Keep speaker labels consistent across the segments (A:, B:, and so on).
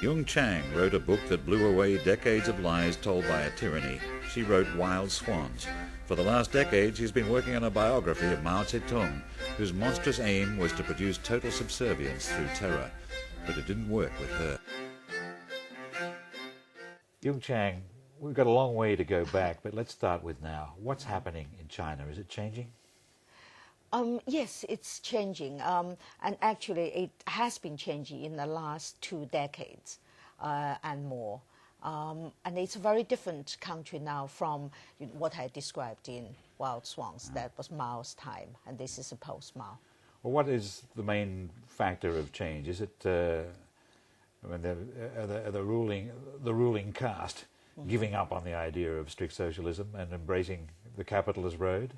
A: Jung Chang wrote a book that blew away decades of lies told by a tyranny. She wrote Wild Swans. For the last decade, she's been working on a biography of Mao Zedong, whose monstrous aim was to produce total subservience through terror. But it didn't work with her. Jung Chang, we've got a long way to go back, but let's start with now. What's happening in China? Is it changing?
B: Yes, it's changing, and actually it has been changing in the last 2 decades and more. And it's a very different country now from what I described in Wild Swans. That was Mao's time, and this is a post-Mao.
A: Well, what is the main factor of change? Is it the ruling caste giving up on the idea of strict socialism and embracing the capitalist road?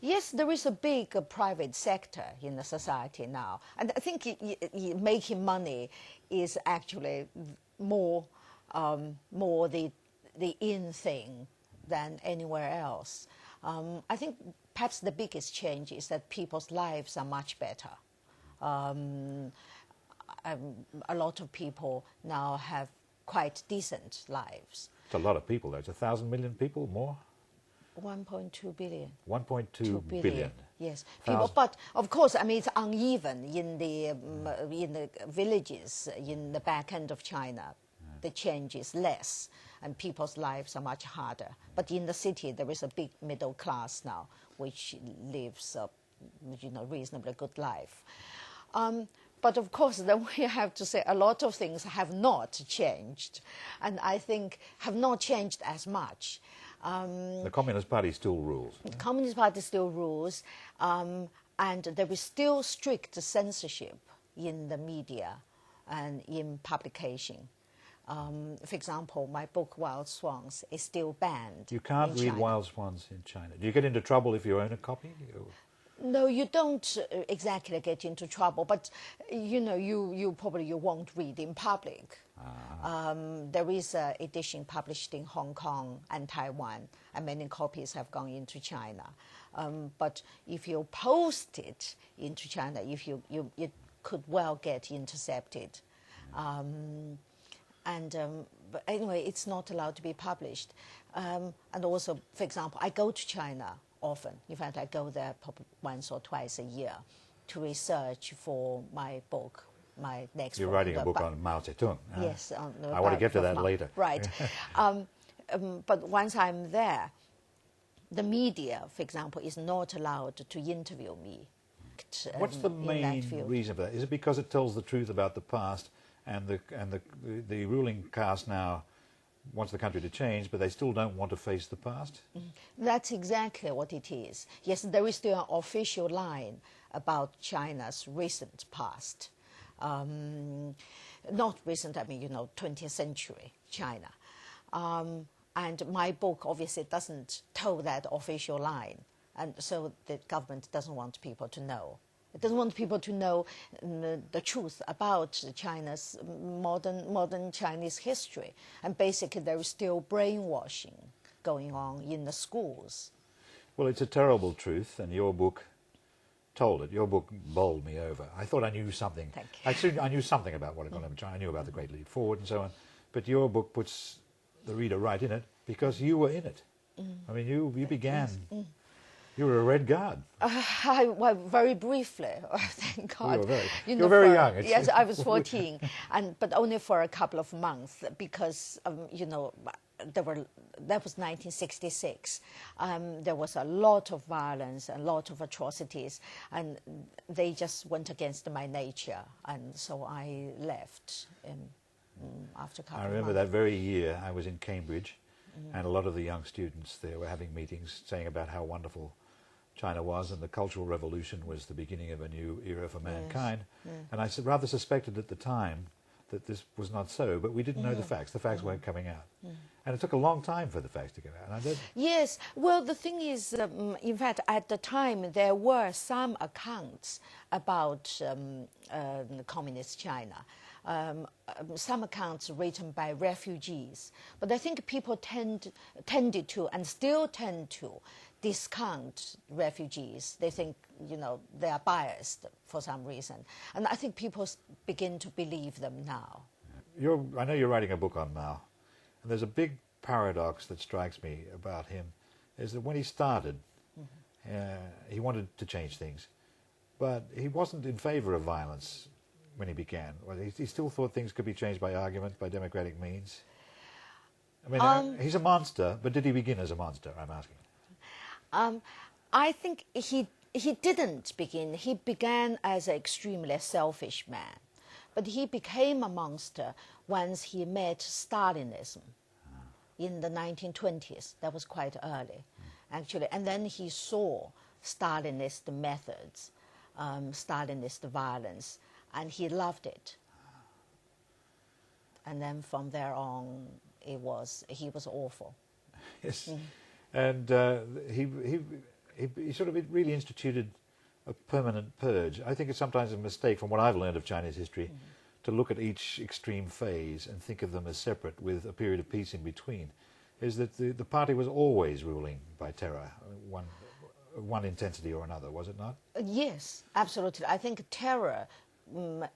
B: Yes, there is a big private sector in the society now, and I think making money is actually more the in thing than anywhere else. I think perhaps the biggest change is that people's lives are much better. A lot of people now have quite decent lives.
A: It's a lot of people, though. It's 1,000 million people, more?
B: 1.2 billion.
A: 1.2 billion.
B: Yes, people. But of course, I mean, it's uneven in the villages in the back end of China. The change is less, and people's lives are much harder. But in the city, there is a big middle class now, which lives a reasonably good life. But of course, then we have to say a lot of things have not changed, and I think have not changed as much.
A: The Communist Party still rules.
B: The Communist Party still rules, and there is still strict censorship in the media and in publication. For example, my book Wild Swans is still banned.
A: You can't read
B: China.
A: Wild Swans in China. Do you get into trouble if you own a copy?
B: No, you don't exactly get into trouble, but you probably won't read in public. There is an edition published in Hong Kong and Taiwan, and many copies have gone into China. But if you post it into China, it could well get intercepted. But anyway, it's not allowed to be published. And also, for example, I go to China often. In fact, I go there probably once or twice a year to research for my book, my next book.
A: You're writing a book on Mao Zedong.
B: Yes.
A: I want to get to that later.
B: Right. But once I'm there, the media, for example, is not allowed to interview me.
A: What's the main reason for that? Is it because it tells the truth about the past, and the ruling caste now wants the country to change, but they still don't want to face the past?
B: That's exactly what it is. Yes, there is still an official line about China's recent past. Not recent, I mean, 20th century China. And my book obviously doesn't toe that official line. And so the government doesn't want people to know. It doesn't want people to know the truth about China's modern Chinese history. And basically there is still brainwashing going on in the schools.
A: Well, it's a terrible truth, and your book told it. Your book bowled me over. I thought I knew something.
B: Thank you.
A: I knew something about what had gone on in China. I knew about the Great Leap Forward and so on. But your book puts the reader right in it because you were in it. I mean, you began... You were a Red Guard.
B: Well, very briefly, thank God.
A: You were very young.
B: Yes, I was 14, but only for a couple of months because, that was 1966. There was a lot of violence, a lot of atrocities, and they just went against my nature, and so I left after a couple of months.
A: I remember that very year I was in Cambridge, and a lot of the young students there were having meetings saying about how wonderful China was, and the Cultural Revolution was the beginning of a new era for mankind.
B: Yes.
A: And I rather suspected at the time that this was not so, but we didn't know the facts. The facts weren't coming out. And it took a long time for the facts to come out. And I did.
B: Yes, well, the thing is, in fact, at the time, there were some accounts about communist China. Some accounts written by refugees. But I think people tended to, and still tend to, discount refugees. They think they are biased for some reason. And I think people begin to believe them now.
A: I know you're writing a book on Mao, and there's a big paradox that strikes me about him, is that when he started, he wanted to change things, but he wasn't in favor of violence when he began. Well, he still thought things could be changed by argument, by democratic means. I mean, he's a monster, but did he begin as a monster, I'm asking?
B: I think he didn't begin. He began as an extremely selfish man. But he became a monster once he met Stalinism in the 1920s. That was quite early, actually. And then he saw Stalinist methods, Stalinist violence, and he loved it. And then from there on, he was awful.
A: Yes. And he sort of really instituted a permanent purge. I think it's sometimes a mistake, from what I've learned of Chinese history, to look at each extreme phase and think of them as separate with a period of peace in between, is that the party was always ruling by terror, one intensity or another, was it not?
B: Yes, absolutely. I think terror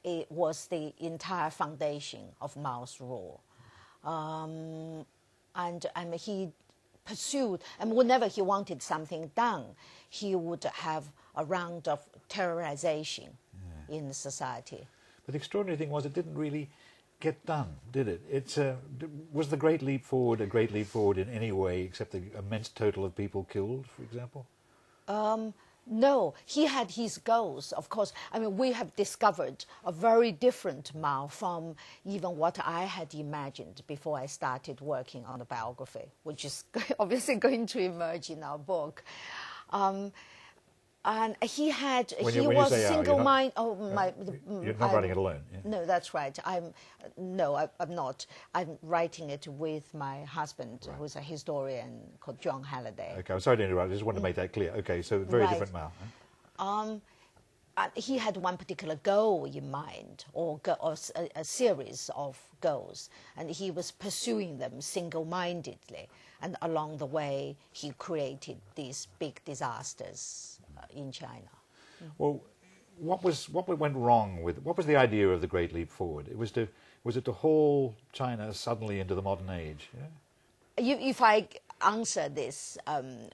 B: it was the entire foundation of Mao's rule. And he pursued, and whenever he wanted something done, he would have a round of terrorization in the society.
A: But the extraordinary thing was, it didn't really get done, did it? Was the Great Leap Forward a great leap forward in any way, except the immense total of people killed, for example?
B: No, he had his goals, of course. I mean, we have discovered a very different Mao from even what I had imagined before I started working on the biography, which is obviously going to emerge in our book. And he was single-minded.
A: You're not writing it alone. Yeah.
B: No, that's right. I'm not. I'm writing it with my husband, who's a historian called John Halliday.
A: Okay, I'm sorry to interrupt. I just want to make that clear. Okay, so very different Mao. Huh?
B: He had one particular goal in mind, or a series of goals, and he was pursuing them single-mindedly. And along the way, he created these big disasters in China.
A: Well, what went wrong with, what was the idea of the Great Leap Forward? Was it to haul China suddenly into the modern age? Yeah?
B: If I answer this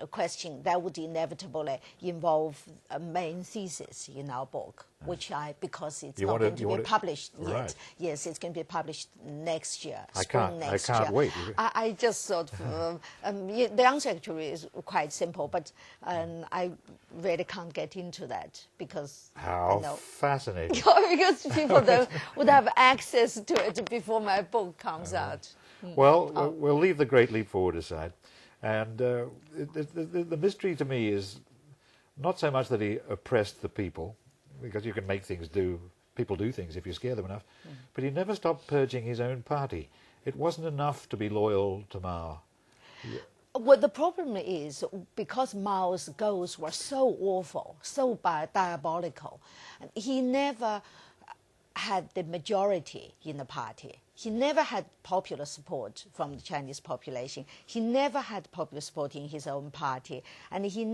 B: question, that would inevitably involve a main thesis in our book, which because it's not going to be published yet. Yes, it's going to be published next year, spring next year.
A: I can't wait.
B: I just sort of, the answer actually is quite simple, but I really can't get into that because...
A: How fascinating.
B: Because people would have access to it before my book comes out.
A: Well, we'll leave the Great Leap Forward aside. And the mystery to me is not so much that he oppressed the people, because you can make people do things if you scare them enough, but he never stopped purging his own party. It wasn't enough to be loyal to Mao.
B: Well, the problem is, because Mao's goals were so awful, so diabolical, he never had the majority in the party. He never had popular support from the Chinese population. He never had popular support in his own party. And he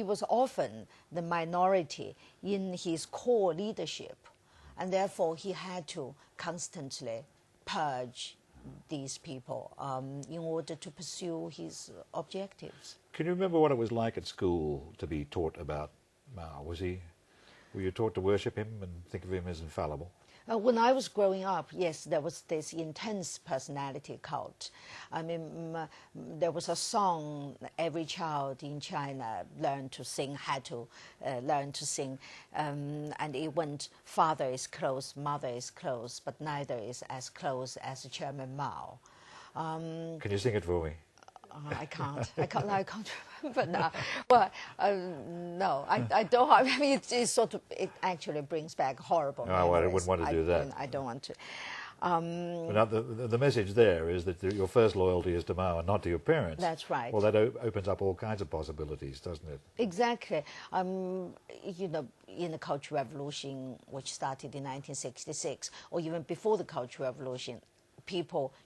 B: was often the minority in his core leadership. And therefore, he had to constantly purge these people in order to pursue his objectives.
A: Can you remember what it was like at school to be taught about Mao? Were you taught to worship him and think of him as infallible?
B: When I was growing up, yes, there was this intense personality cult. I mean, there was a song every child in China learned to sing, had to learn to sing, and it went, "Father is close, mother is close, but neither is as close as Chairman Mao."
A: Can you sing it for me?
B: I can't remember now. Well, no, I don't. I mean, it actually brings back horrible memories.
A: Oh, well, I wouldn't want to do that.
B: I don't want to.
A: Now, the message there is that your first loyalty is to Mao and not to your parents.
B: That's right.
A: Well, that opens up all kinds of possibilities, doesn't it?
B: Exactly. In the Cultural Revolution, which started in 1966, or even before the Cultural Revolution,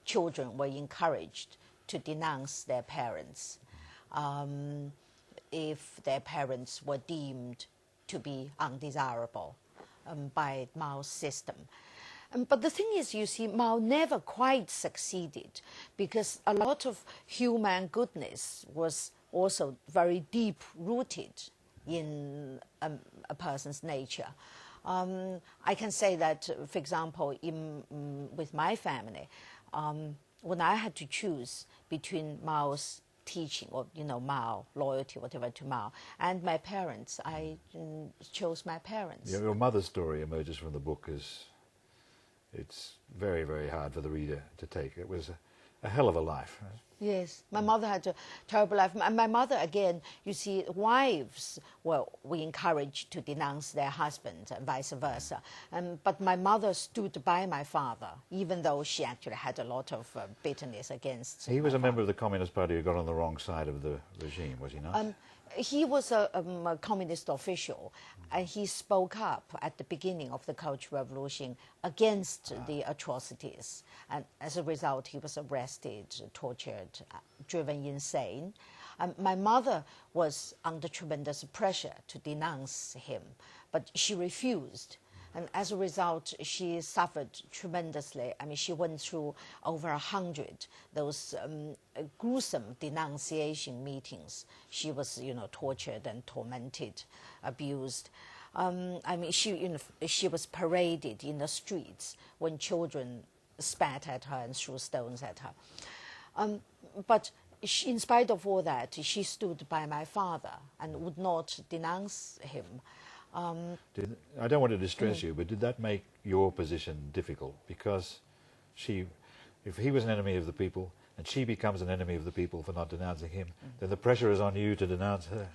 B: children were encouraged to denounce their parents. if their parents were deemed to be undesirable by Mao's system. But the thing is, you see, Mao never quite succeeded because a lot of human goodness was also very deep-rooted in a person's nature. I can say that, for example, with my family, when I had to choose between Mao's teaching, or Mao, loyalty, whatever, to Mao, and my parents, I chose my parents.
C: Your mother's story emerges from the book as it's very, very hard for the reader to take. It was a hell of a life.
B: Yes, my mother had a terrible life. And my mother, again, you see, wives, well, we encouraged to denounce their husbands and vice versa. But my mother stood by my father, even though she actually had a lot of bitterness against
C: He was a member of the Communist Party who got on the wrong side of the regime, was he not?
B: He was a communist official, and he spoke up at the beginning of the Cultural Revolution against the atrocities. And as a result, he was arrested, tortured, driven insane. My mother was under tremendous pressure to denounce him, but she refused. And as a result, she suffered tremendously. I mean, she went through over 100 those gruesome denunciation meetings. She was, tortured and tormented, abused. I mean, she was paraded in the streets when children spat at her and threw stones at her. But in spite of all that, she stood by my father and would not denounce him.
C: I don't want to distress you, but did that make your position difficult? Because if he was an enemy of the people and she becomes an enemy of the people for not denouncing him, then the pressure is on you to denounce her.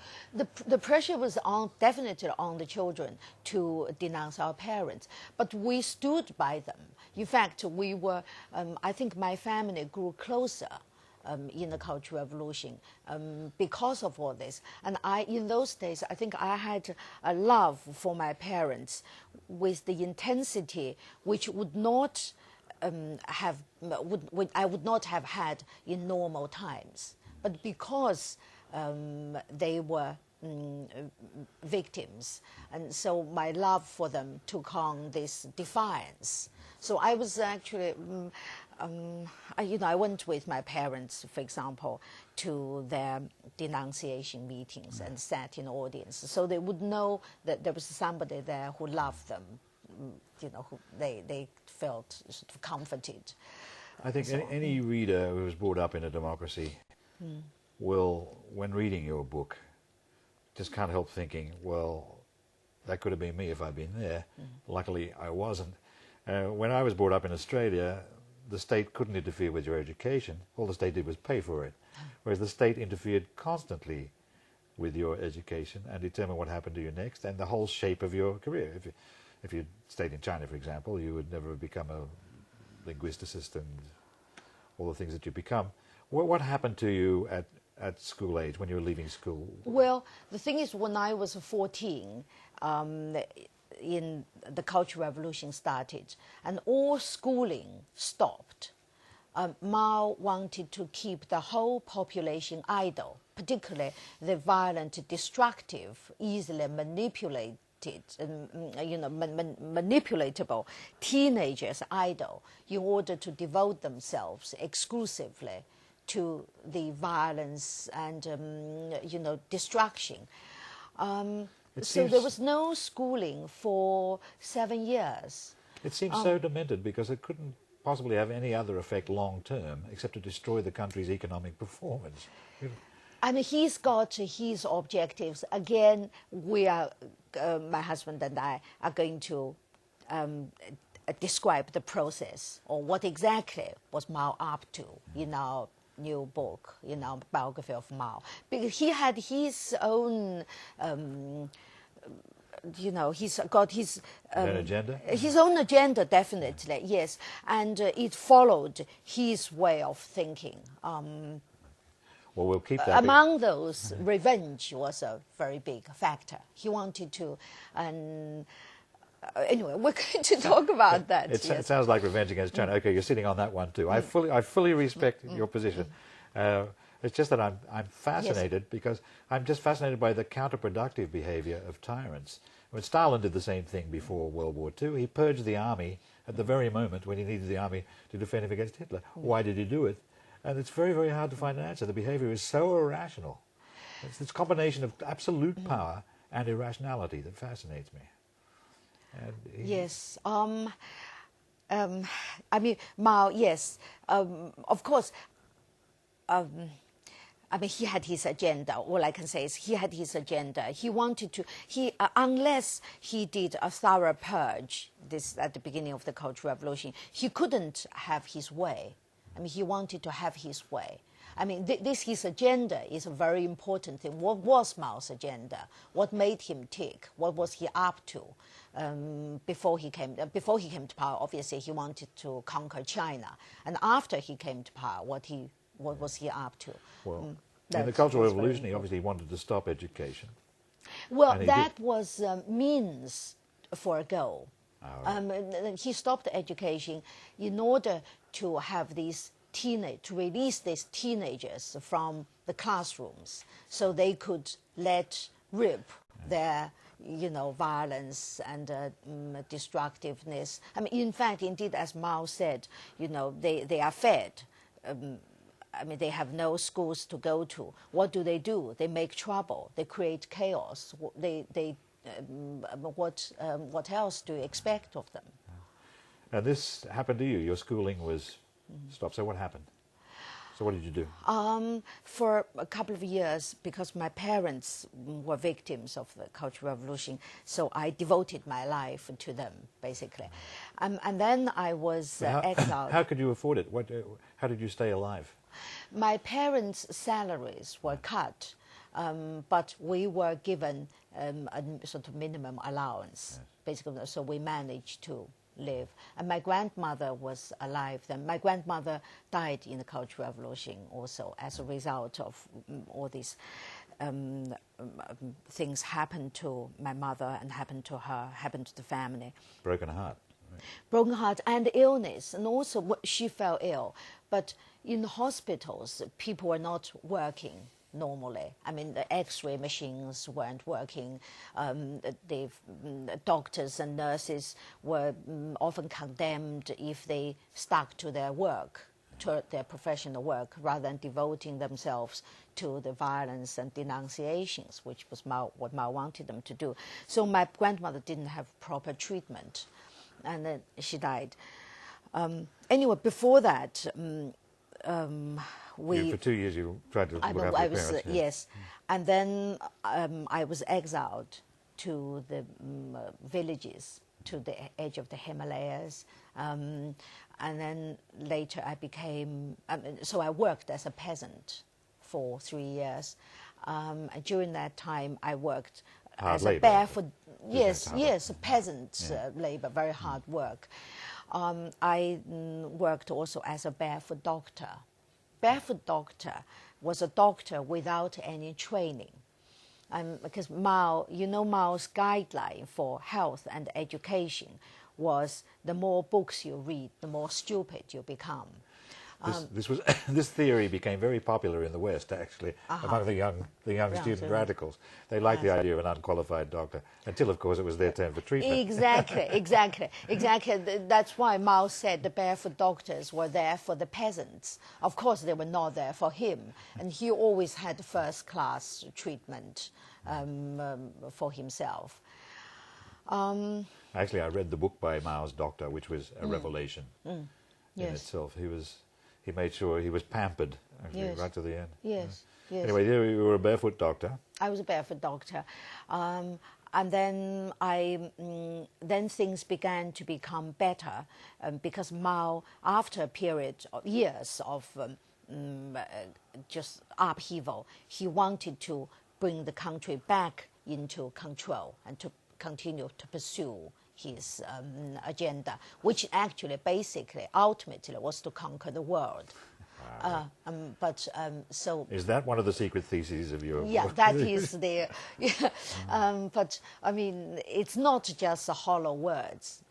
B: The pressure was definitely on the children to denounce our parents, but we stood by them. In fact, we were, I think my family grew closer in the Cultural Revolution because of all this. And in those days, I think I had a love for my parents with the intensity which would not I would not have had in normal times. But because they were victims, and so my love for them took on this defiance. So I was actually, I went with my parents, for example, to their denunciation meetings and sat in audience, so they would know that there was somebody there who loved them, who they felt sort of comforted.
C: I think any reader who was brought up in a democracy will, when reading your book, just can't help thinking, well, that could have been me if I'd been there. Luckily, I wasn't. When I was brought up in Australia, the state couldn't interfere with your education. All the state did was pay for it, whereas the state interfered constantly with your education and determined what happened to you next and the whole shape of your career. If you stayed in China, for example, you would never become a linguisticist and all the things that you become. What happened to you at school age when you were leaving school?
B: Well, the thing is, when I was 14, in the Cultural Revolution started, and all schooling stopped. Mao wanted to keep the whole population idle, particularly the violent, destructive, easily manipulated, manipulatable teenagers idle, in order to devote themselves exclusively to the violence and destruction. So there was no schooling for 7 years.
C: It seems so demented because it couldn't possibly have any other effect long term except to destroy the country's economic performance.
B: I mean, he's got his objectives. Again, we are, my husband and I are going to describe the process or what exactly was Mao up to in our new book, in our biography of Mao. Because he had his own, he's got his...
C: an agenda?
B: His own agenda, definitely, yes. And it followed his way of thinking.
C: Well, we'll keep that.
B: Among those, revenge was a very big factor. He wanted to, and anyway, we're going to talk about that.
C: It sounds like revenge against China. Okay, you're sitting on that one too. I fully respect your position. It's just that I'm fascinated because I'm just fascinated by the counterproductive behavior of tyrants. When Stalin did the same thing before World War II, he purged the army at the very moment when he needed the army to defend him against Hitler. Why did he do it? And it's very, very hard to find an answer. The behavior is so irrational. It's this combination of absolute power and irrationality that fascinates me. And
B: yes. I mean, Mao, yes. Of course, I mean, he had his agenda. All I can say is he had his agenda. He wanted to, unless he did a thorough purge this at the beginning of the Cultural Revolution, he couldn't have his way. I mean, he wanted to have his way. I mean, his agenda is a very important thing. What was Mao's agenda? What made him tick? What was he up to before he came to power? Obviously, he wanted to conquer China, and after he came to power, what was he up to?
C: Well, in the Cultural Revolution, he obviously wanted to stop education.
B: Well, that was means for a goal.
C: Oh, right.
B: He stopped education in order to have these to release these teenagers from the classrooms, so they could let rip their, violence and destructiveness. I mean, in fact, indeed, as Mao said, they are fed. I mean, they have no schools to go to. What do? They make trouble. They create chaos. What else do you expect of them?
C: And this happened to you. Your schooling was stopped. So what happened? So what did you do?
B: For a couple of years, because my parents were victims of the Cultural Revolution, so I devoted my life to them, basically. And then I was exiled.
C: How could you afford it? How did you stay alive?
B: My parents' salaries were cut, but we were given a sort of minimum allowance, basically, so we managed to live. And my grandmother was alive then. My grandmother died in the Cultural Revolution also as a result of all these things happened to my mother and happened to her, happened to the family.
C: Broken heart. Right.
B: Broken heart and illness, and also she fell ill. But in hospitals, people were not working normally. I mean, the X-ray machines weren't working. The doctors and nurses were often condemned if they stuck to their work, to their professional work, rather than devoting themselves to the violence and denunciations, which was what Mao wanted them to do. So my grandmother didn't have proper treatment, and then she died. Anyway, before that,
C: for 2 years you tried to look after your parents.
B: Yes. And then I was exiled to the villages, to the edge of the Himalayas. And then later I became, so I worked as a peasant for 3 years. During that time I worked as a barefoot, a peasant labor, very hard work. I worked also as a barefoot doctor. Barefoot doctor was a doctor without any training. Because Mao, Mao's guideline for health and education was the more books you read, the more stupid you become.
C: This theory became very popular in the West, actually, among the young student radicals. They liked the idea of an unqualified doctor, until, of course, it was their turn for treatment.
B: Exactly. That's why Mao said the barefoot doctors were there for the peasants. Of course, they were not there for him, and he always had first-class treatment for himself.
C: Actually, I read the book by Mao's doctor, which was a revelation in itself. He made sure he was pampered, actually, right to the end.
B: Yes.
C: Anyway, you were a barefoot doctor.
B: I was a barefoot doctor. And then then things began to become better because Mao, after a period of years of just upheaval, he wanted to bring the country back into control and to continue to pursue his agenda, which actually, basically, ultimately, was to conquer the world.
C: Wow.
B: So
C: is that one of the secret theses of your book?
B: That is the. But I mean, it's not just hollow words.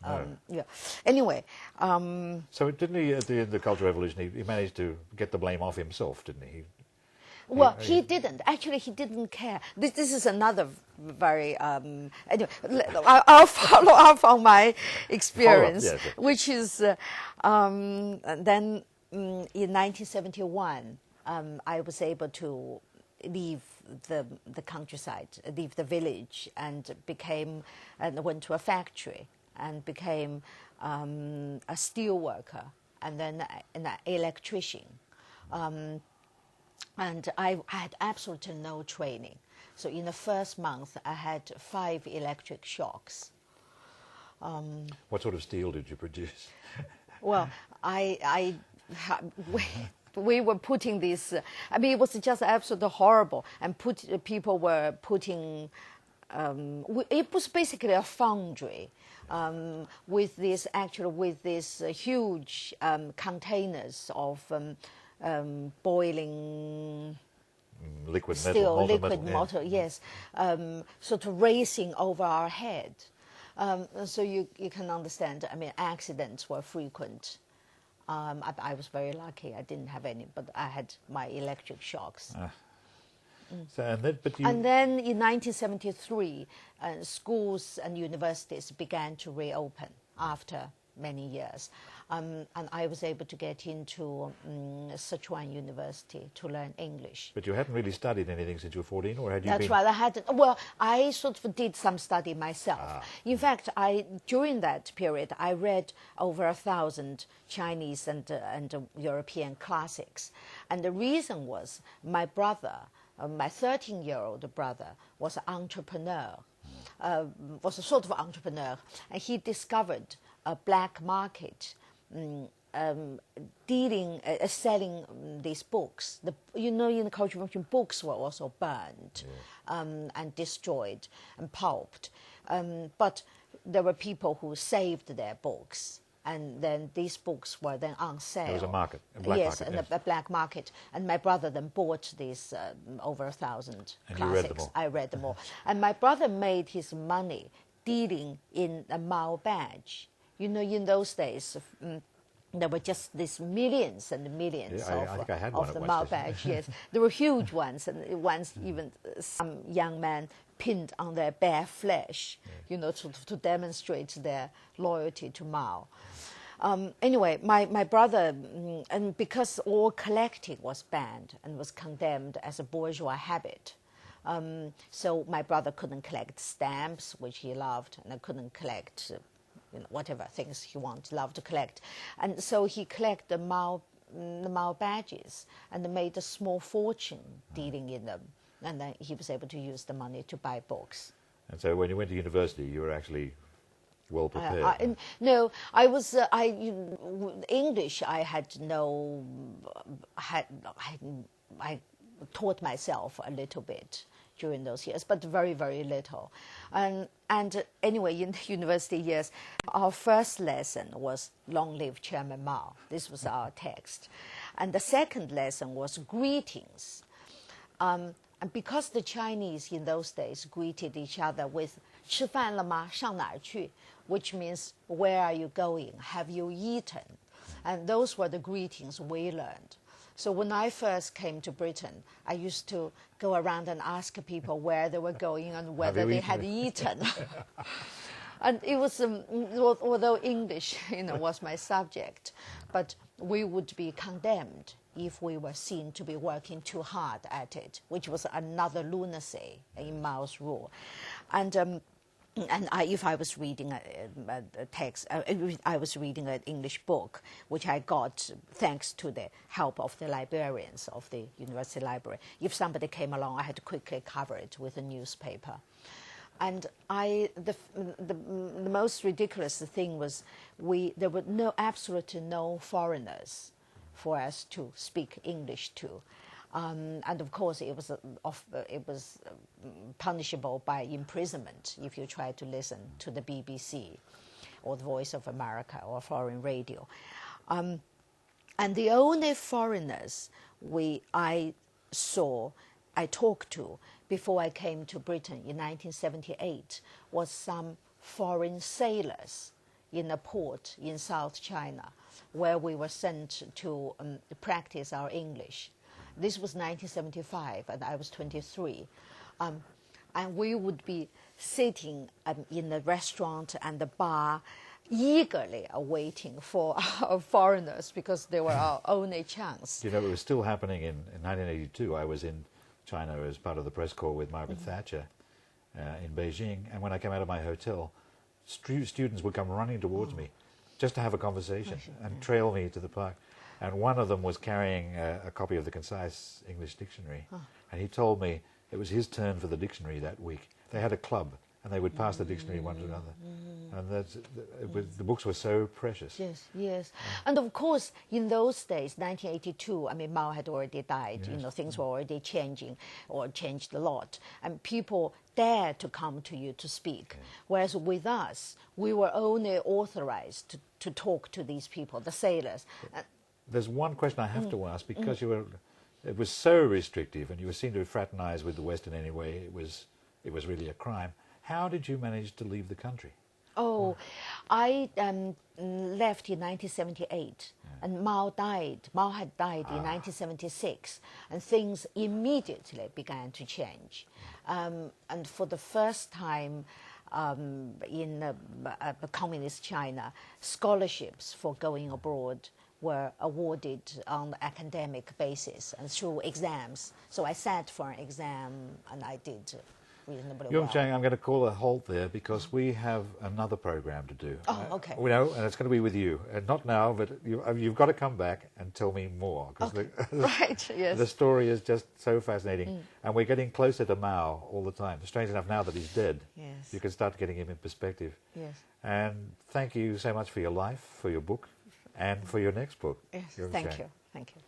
C: No.
B: Anyway.
C: So didn't he, at the end of the Cultural Revolution, he managed to get the blame off himself, didn't he?
B: Well, he didn't. Actually, he didn't care. This is another very... anyway, I'll follow up on my experience,
C: yes.
B: which is then in 1971, I was able to leave the countryside, leave the village, and went to a factory and became a steel worker and then an electrician. And I had absolutely no training. So in the first month, I had 5 electric shocks.
C: What sort of steel did you produce?
B: Well, we were putting this, I mean, it was just absolutely horrible. And people were putting, it was basically a foundry with these huge containers of boiling
C: liquid
B: steel,
C: metal,
B: liquid metal, yes, sort of racing over our head. So you can understand, I mean, accidents were frequent. I was very lucky. I didn't have any, but I had my electric shocks.
C: So,
B: and then in 1973, schools and universities began to reopen after many years. And I was able to get into Sichuan University to learn English.
C: But you hadn't really studied anything since you were 14, or had you
B: That's
C: been...
B: right. I hadn't. Well, I sort of did some study myself. In fact, during that period, I read over 1,000 Chinese and European classics. And the reason was my brother, my 13-year-old brother, was an entrepreneur, was a sort of entrepreneur, and he discovered a black market selling these books. In the Cultural Revolution, books were also burned and destroyed and pulped. But there were people who saved their books, and then these books were then on sale.
C: There was a market, a black market.
B: Yes, a black market. And my brother then bought these over 1,000 classics.
C: You read them all.
B: I read them all. And my brother made his money dealing in a Mao badge. In those days, there were just these millions and millions of the Mao badge. Yes, there were huge ones, and once even some young man pinned on their bare flesh, to demonstrate their loyalty to Mao. Anyway, my brother, and because all collecting was banned and was condemned as a bourgeois habit, so my brother couldn't collect stamps, which he loved, and I couldn't collect whatever things he loved to collect. And so he collected the Mao badges and made a small fortune dealing in them. And then he was able to use the money to buy books.
C: And so when you went to university, you were actually well prepared.
B: No, I was, English I taught myself a little bit during those years, but very, very little. And anyway, in the university years, our first lesson was Long Live Chairman Mao. This was our text. And the second lesson was greetings. And because the Chinese in those days greeted each other with 吃饭了吗?上哪儿去? Which means, where are you going? Have you eaten? And those were the greetings we learned. So when I first came to Britain, I used to go around and ask people where they were going and whether they had eaten. And it was, although English, was my subject, but we would be condemned if we were seen to be working too hard at it, which was another lunacy in Mao's rule. And if I was reading a text, I was reading an English book, which I got thanks to the help of the librarians of the university library. If somebody came along, I had to quickly cover it with a newspaper. And the most ridiculous thing was there were absolutely no foreigners for us to speak English to. And of course, it was punishable by imprisonment if you tried to listen to the BBC or the Voice of America or foreign radio. And the only foreigners I talked to before I came to Britain in 1978 was some foreign sailors in a port in South China, where we were sent to practice our English. This was 1975, and I was 23. And we would be sitting in the restaurant and the bar, eagerly awaiting for foreigners because they were our only chance.
C: You know, it was still happening in 1982. I was in China as part of the press corps with Margaret Thatcher in Beijing, and when I came out of my hotel, students would come running towards me just to have a conversation and trail me to the park. And one of them was carrying a copy of the Concise English Dictionary, and he told me it was his turn for the dictionary that week. They had a club, and they would pass the dictionary one to another. And the books were so precious.
B: Yes, yes. And of course, in those days, 1982, I mean, Mao had already died.
C: Yes.
B: You know, things were already changing, or changed a lot. And people dared to come to you to speak. Whereas with us, we were only authorized to talk to these people, the sailors.
C: There's one question I have to ask, because it was so restrictive, and you were seen to fraternize with the West in any way. It was really a crime. How did you manage to leave the country?
B: Oh, I left in 1978, and Mao died. Mao had died in 1976, and things immediately began to change. And for the first time in communist China, scholarships for going abroad were awarded on academic basis and through exams. So I sat for an exam, and I did reasonably well.
C: Jung Chang, I'm going to call a halt there because we have another program to do.
B: Oh, okay.
C: You know, and it's going to be with you. Not now, but you've got to come back and tell me more.
B: Okay. Right, yes.
C: The story is just so fascinating. And we're getting closer to Mao all the time. Strange enough, now that he's dead,
B: Yes.
C: you can start getting him in perspective.
B: Yes.
C: And thank you so much for your life, for your book, and for your next book.
B: Yes.
C: Jung
B: Thank
C: Chang.
B: you. Thank you.